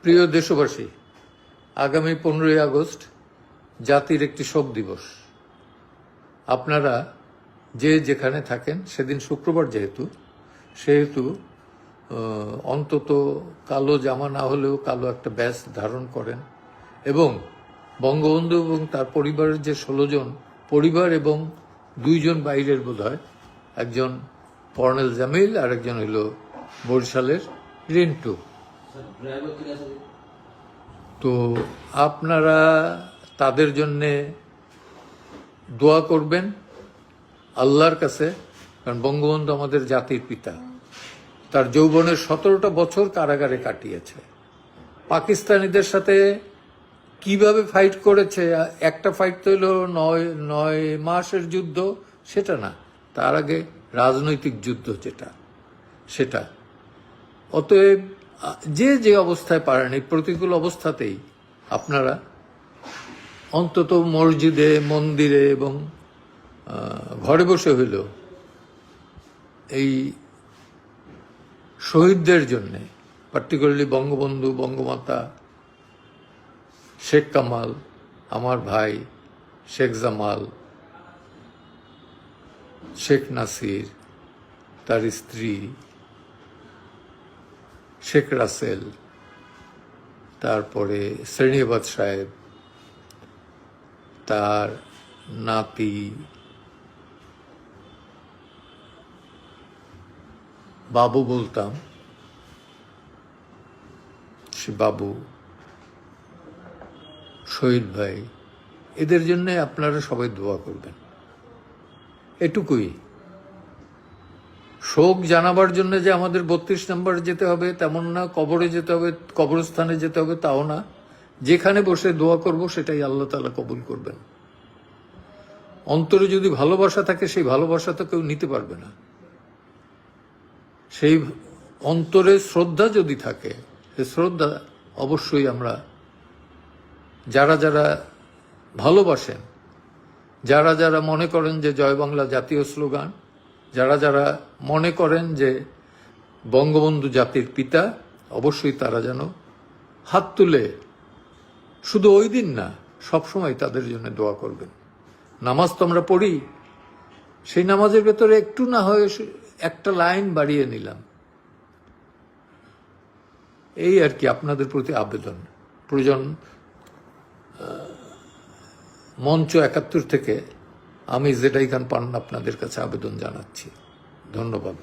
প্রিয় দেশবাসী, আগামী 15ই আগস্ট জাতির একটি শোক দিবস। আপনারা যে যেখানে থাকেন, সেদিন শুক্রবার সেহেতু অন্তত কালো জামা না হলেও কালো একটা ব্যাজ ধারণ করেন এবং বঙ্গবন্ধু এবং তার পরিবারের যে 16 জন পরিবার এবং 2 জন বাইরের বোধহয়, একজন কর্নেল জামিল আর একজন হইল বরিশালের রিন্টু। তো আপনারা তাদের জন্যে দোয়া করবেন আল্লাহর কাছে, কারণ বঙ্গবন্ধু আমাদের জাতির পিতা। তার যৌবনের 17টা বছর কারাগারে কাটিয়েছে। পাকিস্তানিদের সাথে কিভাবে ফাইট করেছে, একটা ফাইট তো হলো 9 মাসের যুদ্ধ, সেটা না, তার আগে রাজনৈতিক যুদ্ধ সেটা। অতএব যে অবস্থায় পারেন, এই প্রতিকূল অবস্থাতেই আপনারা অন্তত মসজিদে, মন্দিরে এবং ঘরে বসে হইলেও এই শহীদদের জন্যে, পার্টিকুলারলি বঙ্গবন্ধু, বঙ্গমাতা, শেখ কামাল, আমার ভাই শেখ জামাল, শেখ নাসির, তার স্ত্রী শেখ রাসেল, তারপরে শ্রেণীবাদ সাহেব, তার নাতি বাবু বলতাম, সে বাবু, শহীদ ভাই, এদের জন্য আপনারা সবাই দোয়া করবেন। এটুকুই। শোক জানাবার জন্য যে আমাদের 32 নম্বরে যেতে হবে তেমন না, কবরে যেতে হবে, কবরস্থানে যেতে হবে তাও না। যেখানে বসে দোয়া করব সেটাই আল্লাহ তাআলা কবুল করবেন। অন্তরে যদি ভালোবাসা থাকে, সেই ভালোবাসা তো কেউ নিতে পারবে না। সেই অন্তরে শ্রদ্ধা যদি থাকে, সেই শ্রদ্ধা অবশ্যই আমরা যারা যারা ভালোবাসেন, যারা যারা মনে করেন যে জয় বাংলা জাতীয় স্লোগান, যারা যারা মনে করেন যে বঙ্গবন্ধু জাতির পিতা, অবশ্যই তারা যেন হাত তুলে শুধু ওই দিন না, সবসময় তাদের জন্য দোয়া করবেন। নামাজ তো আমরা পড়ি, সেই নামাজের ভেতরে একটু না হয় একটা লাইন বাড়িয়ে নিলাম, এই আর কি আপনাদের প্রতি আবেদন। প্রয়োজন মঞ্চ 71 থেকে আমি জেডাই খান পান্না আপনাদের কাছে আবেদন জানাচ্ছি। ধন্যবাদ।